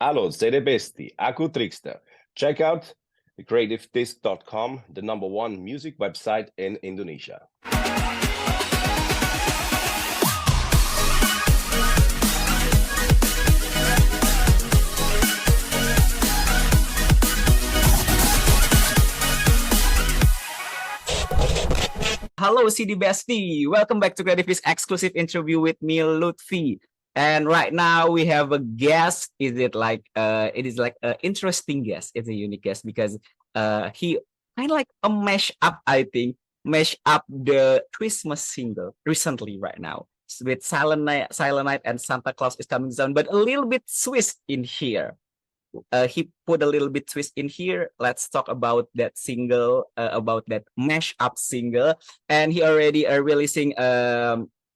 Halo, siete besti. Aku Trickster. Check out CreativeDisc.com, the #1 music website in Indonesia. Hello, CD Bestie. Welcome back to CreativeDisc exclusive interview with me, Luthfi. And right now we have a guest. It is like an interesting guest. It's a unique guest because he kind of like a mash up, I think, mash up the Christmas single recently right now with Silent Night and Santa Claus is Coming Down, but a little bit Swiss in here. He put a little bit twist in here. Let's talk about that single, about that mash-up single. And he already releasing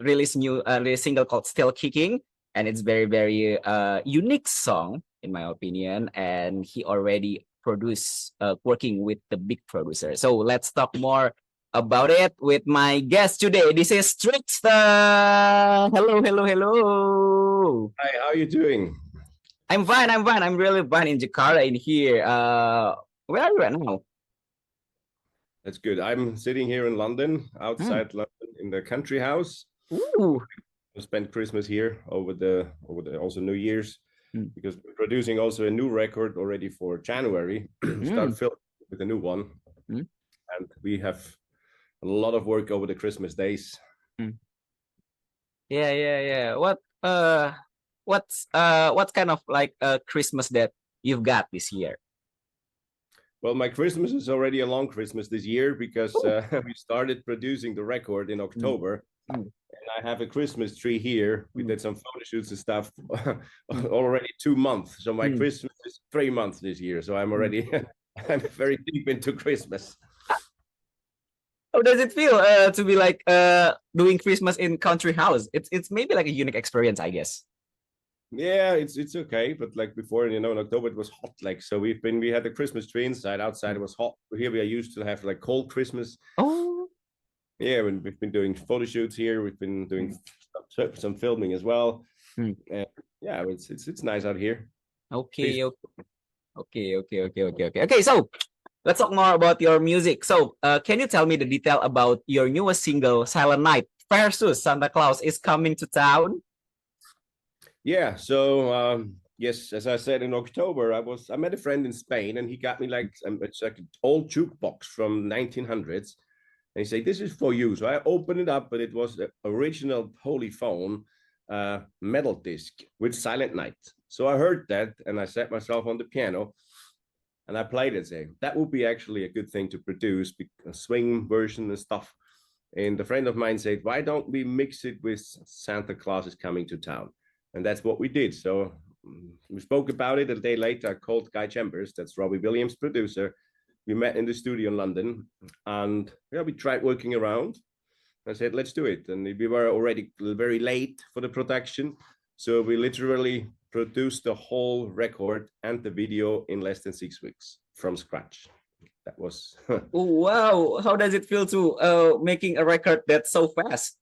new single called Still Kicking, and it's very unique song in my opinion. And he already produced, working with the big producer. So let's talk more about it with my guest today. This is Trickster. Hello. Hi, how are you doing? I'm fine. I'm really fine in Jakarta in here. Where are you right now? That's good. I'm sitting here in London, outside London, in the country house. Ooh. I spent Christmas here over the also New Year's, because we're producing also a new record already for January. Start filming with a new one, and we have a lot of work over the Christmas days. Yeah. What's kind of like a Christmas that you've got this year? Well, my Christmas is already a long Christmas this year because we started producing the record in October. And I have a Christmas tree here. We did some photo shoots and stuff already 2 months. So my Christmas is 3 months this year. So I'm already I'm very deep into Christmas. How does it feel to be like doing Christmas in country house? It's maybe like a unique experience, I guess. Yeah, it's okay, but like before, in October it was hot, like, so we had the Christmas tree inside. Outside it was hot. Here we are used to have like cold Christmas. Oh, yeah, when we've been doing photo shoots here, we've been doing some filming as well. And yeah, it's nice out here. Okay. So let's talk more about your music. So can you tell me the detail about your newest single, Silent Night versus Santa Claus is Coming to Town? Yeah, so yes, as I said, in October, I met a friend in Spain, and he got me like it's like an old jukebox from 1900s, and he said, "This is for you." So I opened it up, but it was the original Polyphone metal disc with Silent Night. So I heard that, and I sat myself on the piano, and I played it, saying that would be actually a good thing to produce, a swing version and stuff. And a friend of mine said, "Why don't we mix it with Santa Claus is Coming to Town?" And that's what we did. So we spoke about it. A day later, I called Guy Chambers, that's Robbie Williams' producer. We met in the studio in London, and yeah, we tried working around. I said, let's do it. And we were already very late for the production. So we literally produced the whole record and the video in less than 6 weeks from scratch. That was... Wow. How does it feel to making a record that's so fast?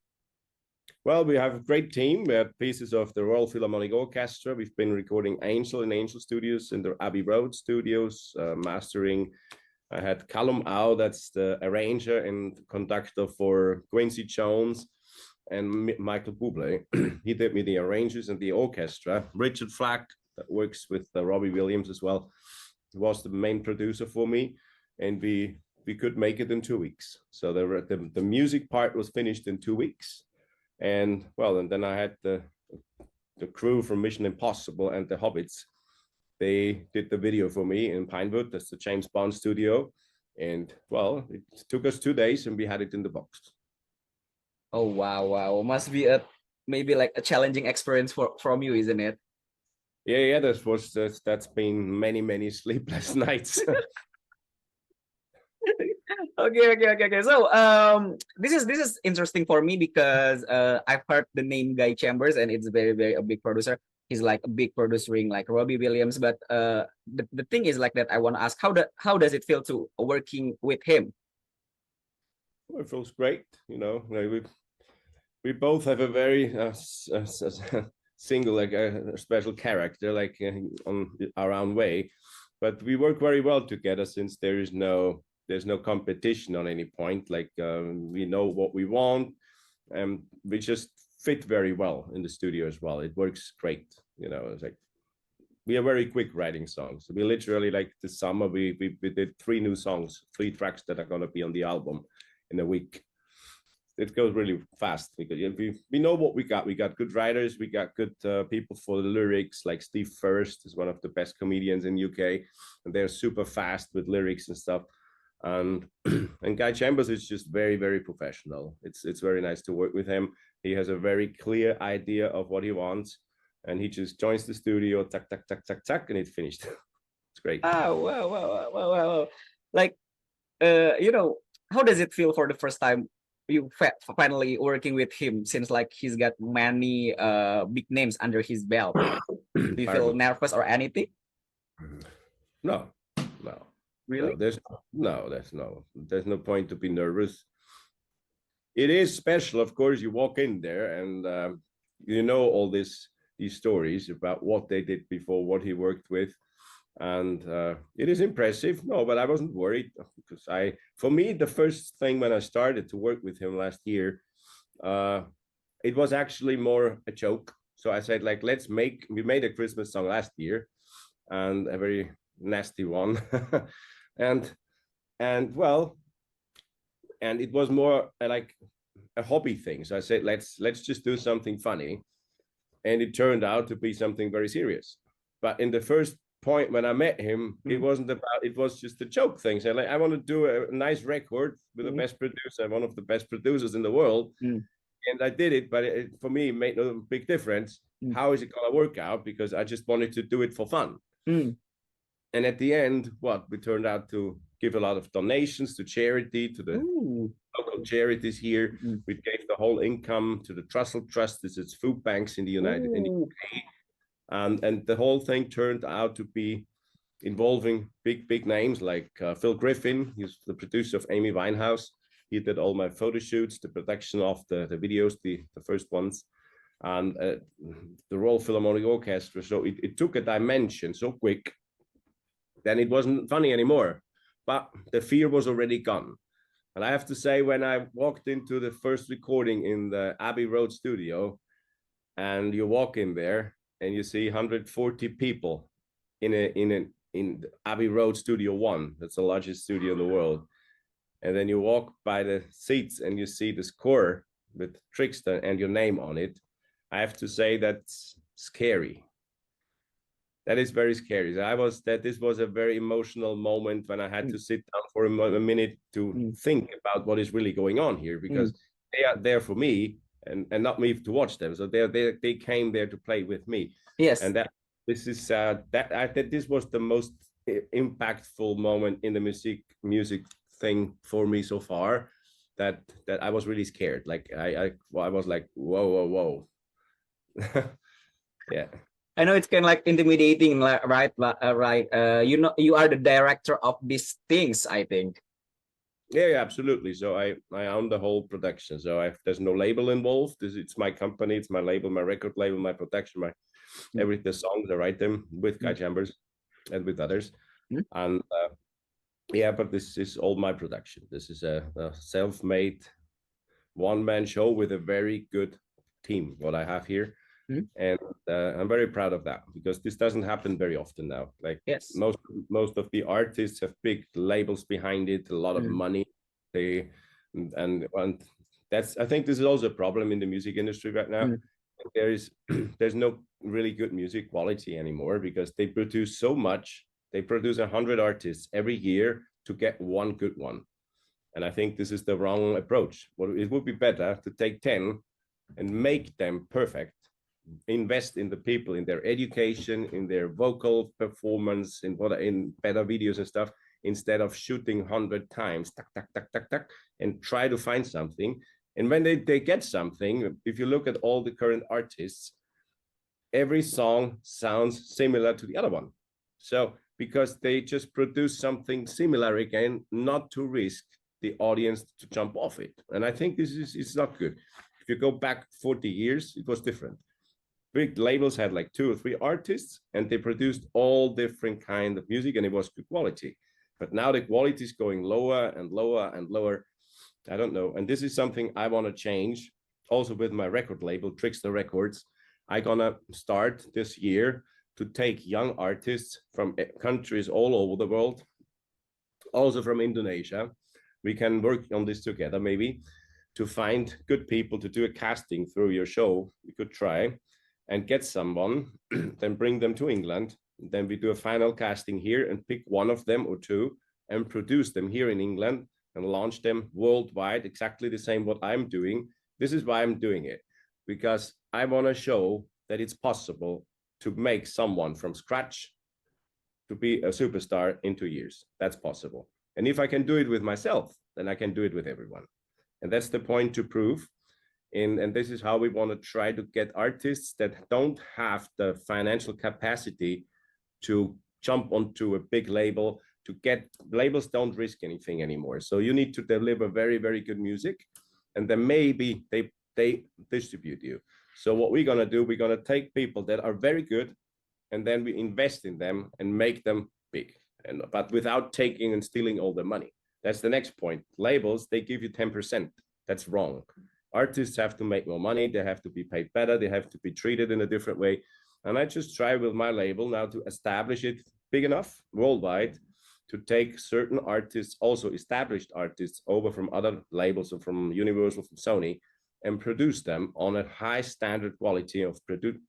Well, we have a great team. We have pieces of the Royal Philharmonic Orchestra. We've been recording Angel in Angel Studios, in the Abbey Road Studios, mastering. I had Callum Au, that's the arranger and conductor for Quincy Jones, and Michael Bublé. He did me the arrangers and the orchestra. Richard Flack, that works with Robbie Williams as well, was the main producer for me, and we could make it in 2 weeks. So the music part was finished in 2 weeks. And well, and then I had the crew from Mission Impossible and the Hobbits. They did the video for me in Pinewood. That's the James Bond studio. And well, it took us 2 days, and we had it in the box. Oh wow! Must be maybe like a challenging experience from you, isn't it? Yeah. That's been many sleepless nights. Okay. So this is interesting for me because I've heard the name Guy Chambers, and it's very a big producer. He's like a big producing like Robbie Williams, but the thing is like that. I want to ask, how does it feel to working with him? Well, it feels great. We both have a very single, like a special character, like on our own way. But we work very well together since there's no competition on any point. Like we know what we want, and we just fit very well in the studio as well. It works great, you know. It's like we are very quick writing songs. We literally, like this summer, we did 3 new songs, 3 tracks that are gonna be on the album in a week. It goes really fast because we know what we got. We got good writers. We got good people for the lyrics. Like Steve First is one of the best comedians in UK, and they're super fast with lyrics and stuff. And and Guy Chambers is just very, very professional. It's very nice to work with him. He has a very clear idea of what he wants, and he just joins the studio, tack, tack, tack, tack, tack, and it's finished. It's great. Oh, wow. Like, you know, how does it feel for the first time you finally working with him, since like he's got many big names under his belt? Do you feel nervous or anything? No. Really? No, there's no point to be nervous. It is special, of course. You walk in there and you know all these stories about what they did before, what he worked with, and it is impressive. No, but I wasn't worried because for me, the first thing when I started to work with him last year, it was actually more a joke. So I said, like, we made a Christmas song last year, and a very nasty one, and it was more like a hobby thing. So I said, let's just do something funny, and it turned out to be something very serious. But in the first point when I met him, it was just a joke thing. So like, I want to do a nice record with the best producer, one of the best producers in the world. And I did it, but for me, it made no big difference. How is it going to work out? Because I just wanted to do it for fun. And at the end, we turned out to give a lot of donations to charity, to the local charities here. We gave the whole income to the Trussell Trust. This is food banks in the UK. And the whole thing turned out to be involving big names like Phil Griffin. He's the producer of Amy Winehouse. He did all my photo shoots, the production of the videos, the first ones, and the Royal Philharmonic Orchestra. So it took a dimension so quick, then it wasn't funny anymore. But the fear was already gone. And I have to say, when I walked into the first recording in the Abbey Road studio, and you walk in there and you see 140 people in Abbey Road Studio 1, that's the largest studio in the world. And then you walk by the seats and you see the score with Trickster and your name on it. I have to say that's scary. That is very scary. This was a very emotional moment when I had to sit down for a minute to think about what is really going on here, because they are there for me and not me to watch them. So they came there to play with me. Yes. And this was the most impactful moment in the music thing for me so far, that I was really scared. Like I was like, whoa. Yeah. I know it's kind of like intimidating, right? You know, you are the director of these things, I think. Yeah, absolutely. So I own the whole production. So there's no label involved. It's my company, it's my label, my record label, my production, the songs I write them with Guy Chambers and with others. And but this is all my production. This is a self-made one-man show with a very good team, what I have here. And I'm very proud of that, because this doesn't happen very often now. Like most of the artists have big labels behind it, a lot of money. And that's, I think this is also a problem in the music industry right now. There's no really good music quality anymore, because they produce so much. They produce 100 artists every year to get one good one. And I think this is the wrong approach. It would be better to take 10 and make them perfect. Invest in the people, in their education, in their vocal performance, in better videos and stuff, instead of shooting 100 times, tack, and try to find something. And when they get something, if you look at all the current artists, every song sounds similar to the other one. So because they just produce something similar again, not to risk the audience to jump off it. And I think it's not good. If you go back 40 years, it was different. big labels had like 2 or 3 artists, and they produced all different kind of music, and it was good quality. But now the quality is going lower and lower and lower. I don't know. And this is something I want to change also with my record label, Trickster Records. I'm gonna start this year to take young artists from countries all over the world, also from Indonesia. We can work on this together, maybe, to find good people to do a casting through your show. We could try and get someone, then bring them to England. Then we do a final casting here and pick one of them or 2 and produce them here in England and launch them worldwide, exactly the same what I'm doing. This is why I'm doing it, because I want to show that it's possible to make someone from scratch to be a superstar in 2 years. That's possible. And if I can do it with myself, then I can do it with everyone. And that's the point to prove. And this is how we want to try to get artists that don't have the financial capacity to jump onto a big label. To get labels don't risk anything anymore. So you need to deliver very, very good music, and then maybe they distribute you. So what we're gonna do, we're gonna take people that are very good, and then we invest in them and make them big, but without taking and stealing all the money. That's the next point. Labels, they give you 10%. That's wrong. Artists have to make more money. They have to be paid better. They have to be treated in a different way. And I just try with my label now to establish it big enough worldwide to take certain artists, also established artists, over from other labels or from Universal, from Sony, and produce them on a high standard quality of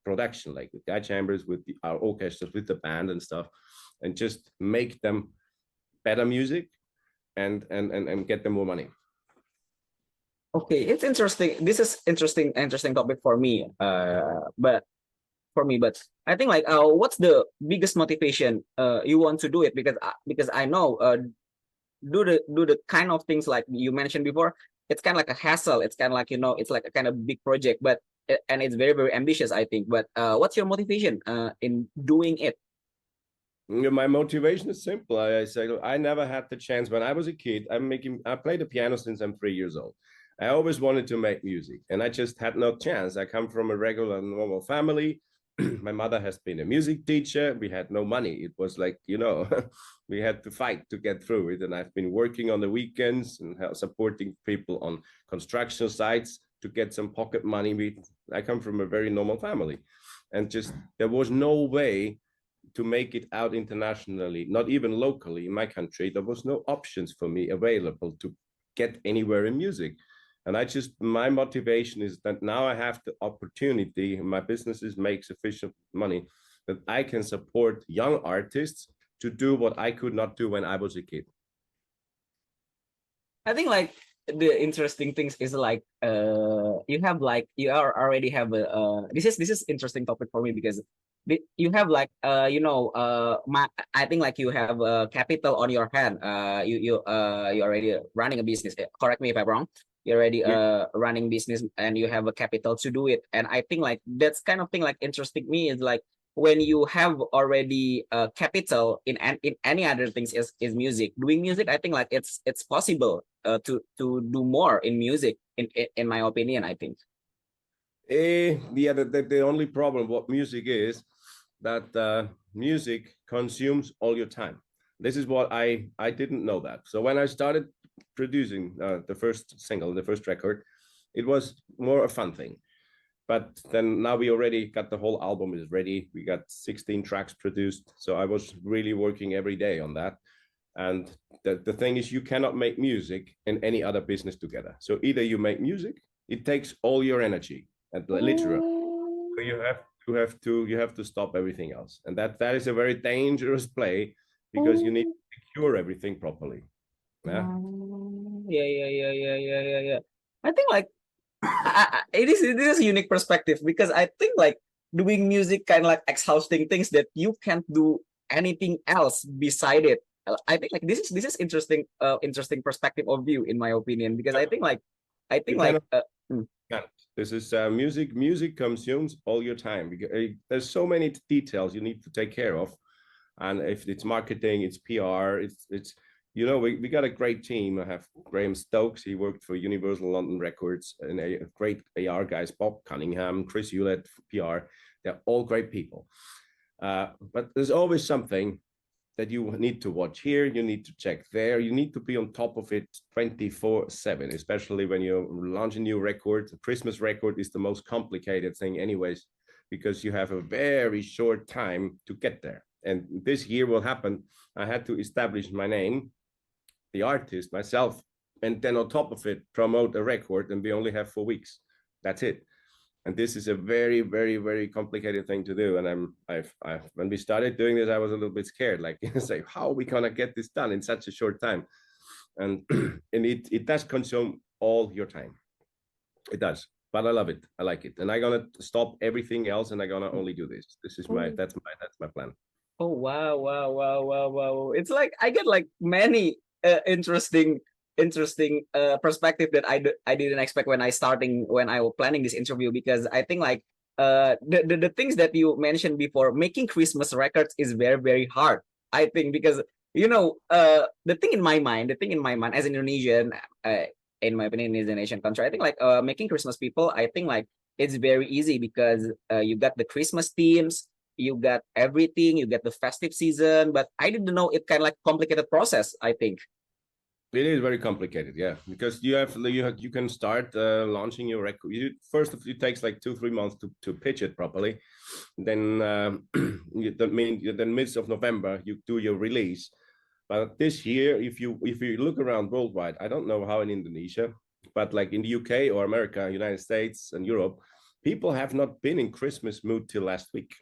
production, like with guy chambers, with our orchestras, with the band and stuff, and just make them better music and get them more money. Okay, it's interesting. This is interesting topic for me. But I think like what's the biggest motivation you want to do it? Because I know do the kind of things like you mentioned before, it's kind of like a hassle. It's kind of like, it's like a kind of big project, but and it's very, very ambitious, I think. But what's your motivation in doing it? My motivation is simple. I say I never had the chance when I was a kid. I played the piano since I'm 3 years old. I always wanted to make music, and I just had no chance. I come from a regular, normal family. My mother has been a music teacher. We had no money. It was like, we had to fight to get through it. And I've been working on the weekends and supporting people on construction sites to get some pocket money. I come from a very normal family, and just there was no way to make it out internationally, not even locally in my country. There was no options for me available to get anywhere in music. And my motivation is that now I have the opportunity, my businesses make sufficient money that I can support young artists to do what I could not do when I was a kid. I think like the interesting things is like you already have a this is interesting topic for me, because you have like I think like you have capital on your hand. You already running a business. Correct me if I'm wrong. You're already running business and you have a capital to do it. And I think like that's kind of thing like interesting me is like when you have already capital in any other things is music. Doing music, I think like it's possible to do more in music in my opinion, I think. Yeah, the only problem what music is that music consumes all your time. This is what I didn't know that. So when I started producing the first single, the first record, it was more a fun thing. But then now we already got the whole album is ready. We got 16 tracks produced. So I was really working every day on that. And the thing is, you cannot make music and any other business together. So either you make music, it takes all your energy, and literally, so you have to stop everything else. And that is a very dangerous play, because you need to secure everything properly. Yeah. I think like it is a unique perspective, because I think like doing music kind of like exhausting things that you can't do anything else beside it. I think like this is interesting perspective of view in my opinion, because I think like this is music consumes all your time. There's so many details you need to take care of, and if it's marketing, it's PR, it's we got a great team. I have Graham Stokes. He worked for Universal London Records, and a great AR guys, Bob Cunningham, Chris Hewlett, PR. They're all great people. But there's always something that you need to watch here, you need to check there, you need to be on top of it 24/7, especially when you launch a new record. A Christmas record is the most complicated thing anyways, because you have a very short time to get there. And this year will happen. I had to establish my name, the artist, myself, and then on top of it, promote a record, and we only have 4 weeks. That's it. And this is a very, very, very complicated thing to do. And when we started doing this, I was a little bit scared, like, say, how are we gonna get this done in such a short time? And and it does consume all your time. It does, but I love it. I like it, and I'm gonna stop everything else, and I'm gonna only do this. This is that's my plan. Oh wow, wow, wow, wow, wow! It's like I get like many interesting perspective that I didn't expect when I was planning this interview, because I think like the things that you mentioned before, making Christmas records is very, very hard, I think, because the thing in my mind as an Indonesian, in my opinion, is an Asian country, I think like making Christmas people, I think like it's very easy, because you got the Christmas themes, you got everything, you get the festive season, but I didn't know it kind of like complicated process, I think. It is very complicated, yeah, because you can start launching your record. First, it takes like 2-3 months to pitch it properly. Then then midst of November you do your release. But this year, if you look around worldwide, I don't know how in Indonesia, but like in the UK or America, United States, and Europe, people have not been in Christmas mood till last week.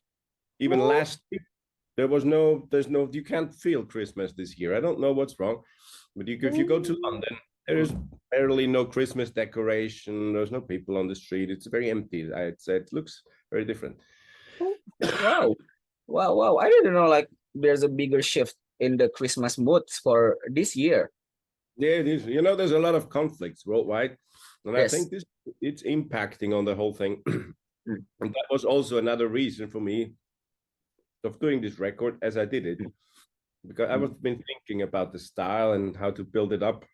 Even last week, there's no, you can't feel Christmas this year. I don't know what's wrong. But if you go to London, there is barely no Christmas decoration. There's no people on the street. It's very empty. I'd say it looks very different. Wow, wow, wow! I didn't know like there's a bigger shift in the Christmas mood for this year. Yeah, it is. There's a lot of conflicts worldwide, and Yes. I think it's impacting on the whole thing. And that was also another reason for me of doing this record as I did it. Because I've been thinking about the style and how to build it up,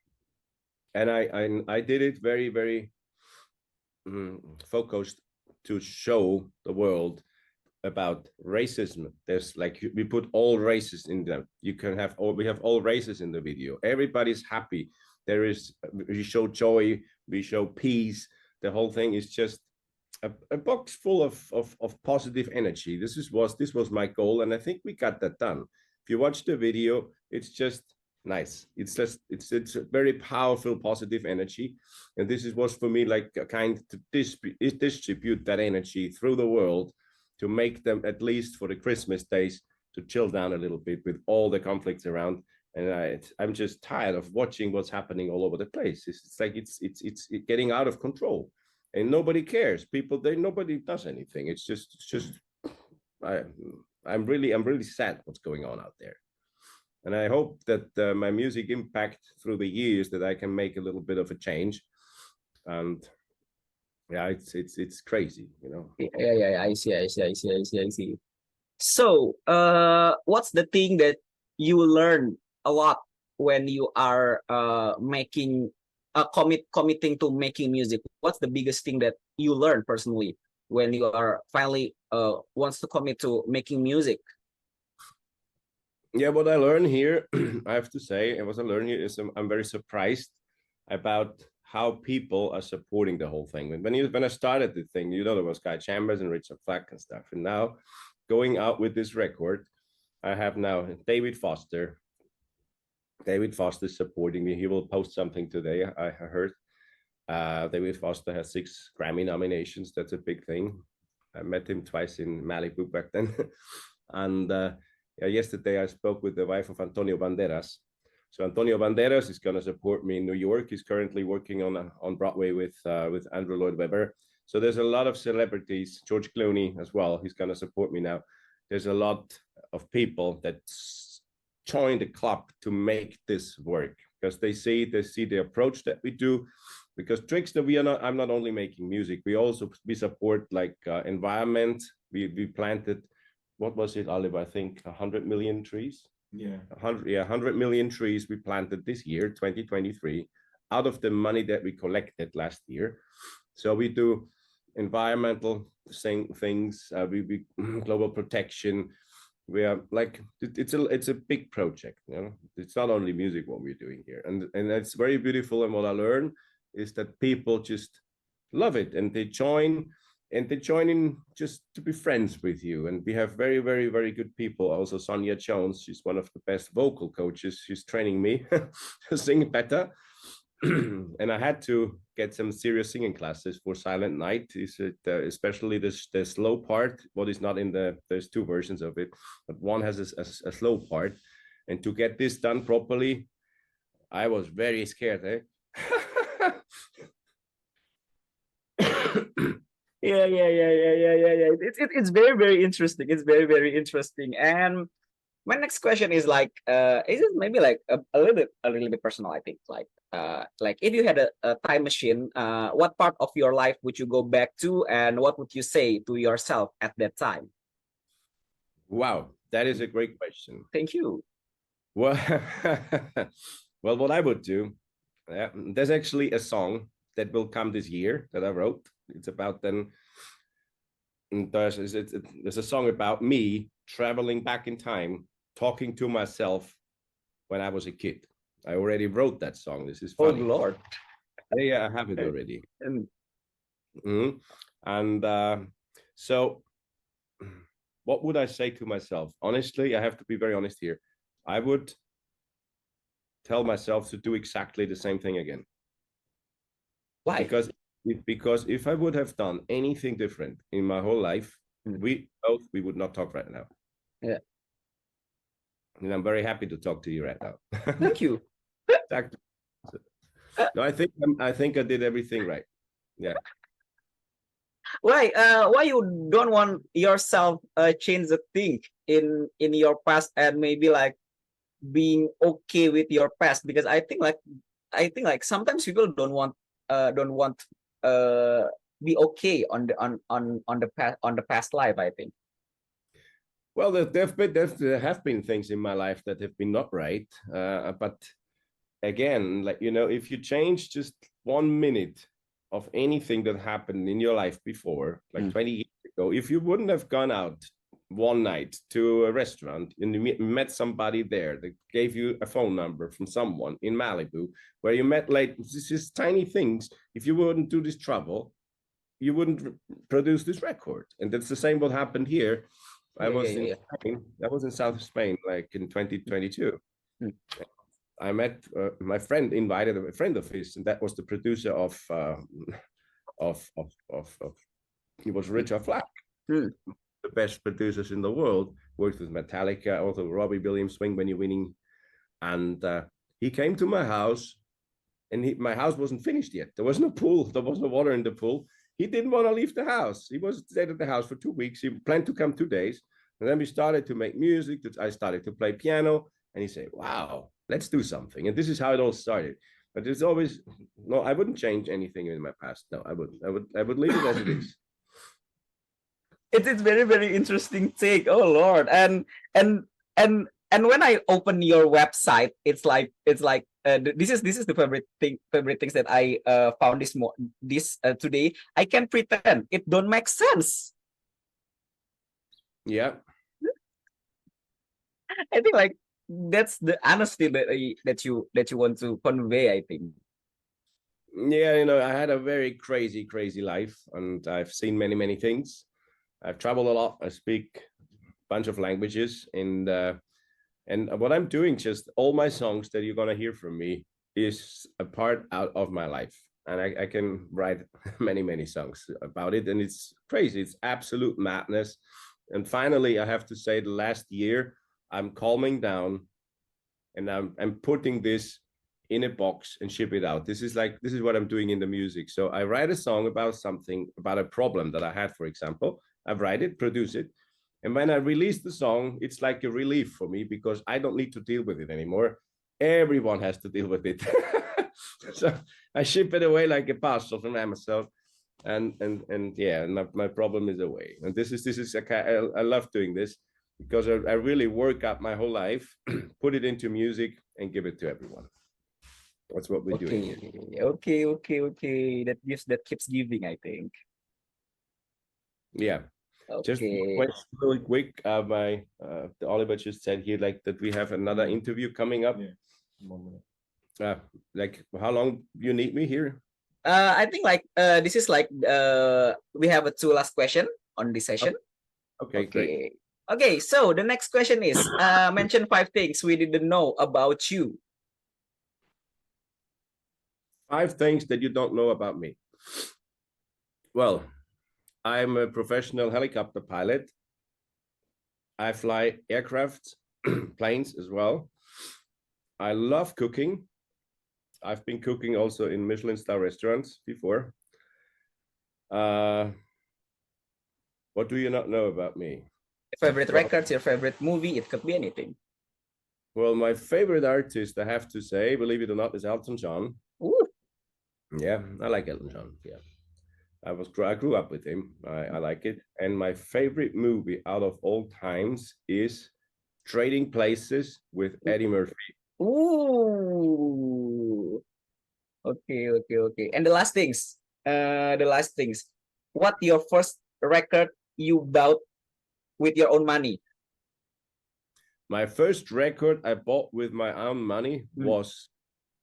and I did it very, very focused to show the world about racism. There's like, we put all races in them. We have all races in the video. Everybody's happy. We show joy, we show peace. The whole thing is just a box full of positive energy. This was my goal, and I think we got that done. If you watch the video, it's just nice. It's a very powerful, positive energy. And this was for me like a kind to distribute that energy through the world, to make them, at least for the Christmas days, to chill down a little bit with all the conflicts around. And I'm just tired of watching what's happening all over the place. It's like it's getting out of control, and nobody cares. Nobody does anything. It's just I'm really sad what's going on out there, and I hope that my music impact through the years, that I can make a little bit of a change. And yeah, it's crazy, Yeah. I see. So, what's the thing that you learn a lot when you are committing to making music? What's the biggest thing that you learn personally when you are finally wants to commit to making music? Yeah, what I learned here, I have to say, and what I learned here is I'm very surprised about how people are supporting the whole thing. When I started the thing, there was Guy Chambers and Richard Flack and stuff. And now, going out with this record, I have now David Foster. David Foster is supporting me. He will post something today, I heard. David Foster has 6 Grammy nominations. That's a big thing. I met him twice in Malibu back then. And yesterday I spoke with the wife of Antonio Banderas. So Antonio Banderas is going to support me in New York. He's currently working on Broadway with Andrew Lloyd Webber. So there's a lot of celebrities. George Clooney as well. He's going to support me now. There's a lot of people that join the club to make this work, because they see the approach that we do. Because Trickster, I'm not only making music, we support like environment. We planted, what was it, Oliver? I think 100 million trees. Yeah. 100 million trees we planted this year, 2023, out of the money that we collected last year. So we do environmental things, we global protection. We are like it's a big project, you know. It's not only music what we're doing here, and it's very beautiful. And what I learn is that people just love it, and they join in just to be friends with you. And we have very, very, very good people. Also, Sonia Jones, she's one of the best vocal coaches. She's training me to sing better. And I had to get some serious singing classes for Silent Night. Is it especially the slow part? What is not in there's two versions of it, but one has a slow part. And to get this done properly, I was very scared. Yeah. It's very, very interesting. It's very, very interesting. And my next question is like, is it maybe like a little bit personal? I think like if you had a time machine, what part of your life would you go back to, and what would you say to yourself at that time? Wow, that is a great question. Thank you. Well, well, what I would do, there's actually a song that will come this year that I wrote. It's about then. There's a song about me traveling back in time, talking to myself when I was a kid. I already wrote that song. This is funny. Oh Lord. Yeah, I have it already. And so what would I say to myself? Honestly, I have to be very honest here. I would tell myself to do exactly the same thing again. Why? Because if I would have done anything different in my whole life, we would not talk right now. Yeah. And I'm very happy to talk to you right now. Thank you. No, I think I did everything right. Yeah. Why you don't want yourself change the thing in your past, and maybe like being okay with your past? Because I think like sometimes people don't want be okay on the past life, I think. Well, there have been things in my life that have been not right, but again, like, you know, if you change just 1 minute of anything that happened in your life before, like 20 years ago, if you wouldn't have gone out one night to a restaurant and you met somebody there that gave you a phone number from someone in Malibu, where you met, like, this is tiny things. If you wouldn't do this trouble, you wouldn't produce this record. And that's the same what happened here. I was in Spain. I was in South Spain, like in 2022. I met my friend, invited a friend of his, and that was the producer of he was Richard Flack, the best producers in the world. Worked with Metallica, also Robbie Williams, Swing When You're Winning, and he came to my house, and my house wasn't finished yet. There was no pool. There was no water in the pool. He didn't want to leave the house. He was stayed at the house for 2 weeks. He planned to come 2 days. And then we started to make music. I started to play piano. And he said, wow, let's do something. And this is how it all started. But it's always, no, I wouldn't change anything in my past. No, I wouldn't. I would leave it as it is. It's very, very interesting take. Oh Lord. And when I open your website, it's like this is the favorite things that I found today. I can pretend it don't make sense. Yeah. I think like that's the honesty that you want to convey, I think. Yeah, you know, I had a very crazy life, and I've seen many things. I've traveled a lot. I speak a bunch of languages, and what I'm doing, just all my songs that you're gonna hear from me is a part out of my life, and I can write many songs about it, and it's crazy. It's absolute madness. And finally, I have to say, the last year, I'm calming down, and I'm putting this in a box and ship it out. This is what I'm doing in the music. So I write a song about something, about a problem that I had, for example. I write it, produce it, and when I release the song, it's like a relief for me, because I don't need to deal with it anymore. Everyone has to deal with it. So I ship it away like a parcel from Amazon, and yeah, my problem is away. And this is I love doing this, because I really work up my whole life, put it into music, and give it to everyone. That's what we're doing here. Okay. That keeps giving, I think. Yeah. Just one Okay. question really quick. The Oliver just said here like that we have another interview coming up. Like how long you need me here? I think like this is like we have a two last question on this session. Okay, great. Okay, so the next question is mention 5 things we didn't know about you. 5 things that you don't know about me. Well, I'm a professional helicopter pilot. I fly aircraft, planes as well. I love cooking. I've been cooking also in Michelin star restaurants before. What do you not know about me? Favorite records, your favorite movie, it could be anything. Well, my favorite artist, I have to say, believe it or not, is Elton John. Ooh. Yeah, I like Elton John. Yeah, I grew up with him. I like it. And my favorite movie out of all times is Trading Places with Eddie Murphy. Ooh. Okay. And the last things. What your first record you bought with your own money? My first record I bought with my own money was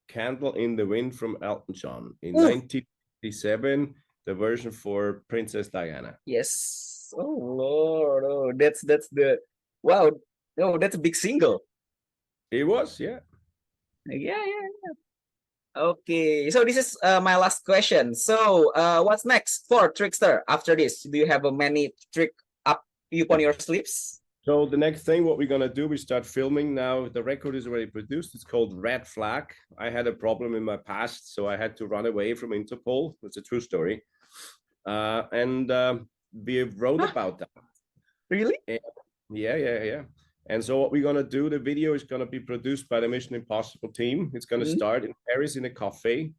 Candle in the Wind from Elton John in 1987, the version for Princess Diana. Yes. Oh Lord. Oh, that's the wow. Oh, that's a big single. It was, yeah. Yeah. Okay, so this is my last question. So, what's next for Trickster after this? Do you have a many trick up upon your sleeves? So the next thing, what we're gonna do, we start filming now. The record is already produced. It's called Red Flag. I had a problem in my past, so I had to run away from Interpol. It's a true story. And we wrote about that. Really? And, yeah. And so what we're gonna do, the video is gonna be produced by the Mission Impossible team. It's gonna start in Paris in a cafe.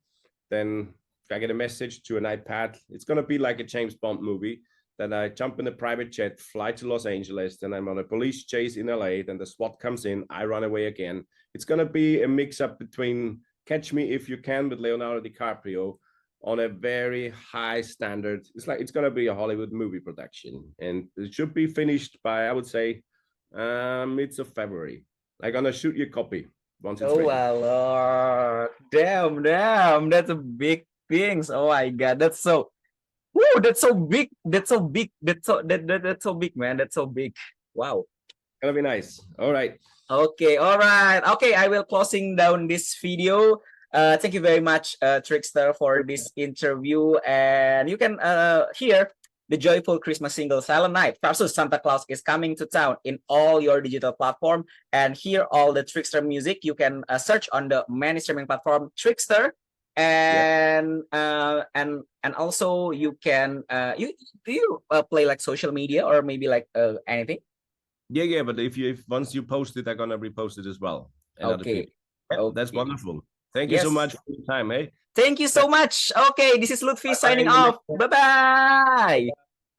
Then I get a message to an iPad. It's gonna be like a James Bond movie. Then I jump in a private jet, fly to Los Angeles. Then I'm on a police chase in LA. Then the SWAT comes in. I run away again. It's gonna be a mix-up between Catch Me If You Can with Leonardo DiCaprio on a very high standard. It's gonna be a Hollywood movie production, and it should be finished by, I would say, mid of February. I'm gonna shoot you a copy once it's ready. Wow, Lord. Damn, that's a big things. Oh my God, that's so. Woo, that's so big. That's so big, man. That's so big. Wow. Gonna be nice. All right. Okay, all right. Okay, I will closing down this video. Thank you very much, Trickster, for this interview. And you can hear the joyful Christmas single Silent Night versus Santa Claus is coming to town in all your digital platform. And hear all the Trickster music. You can search on the many streaming platform Trickster. And also you can do you play like social media or maybe like anything? Yeah, but if once you post it, I'm gonna repost it as well. Okay. That's wonderful. Thank you so much for your time, hey. Thank you so much. Okay, this is Luthfi signing off. Bye-bye.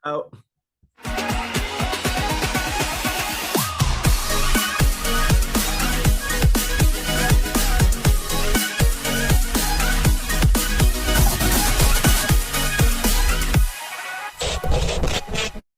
Oh.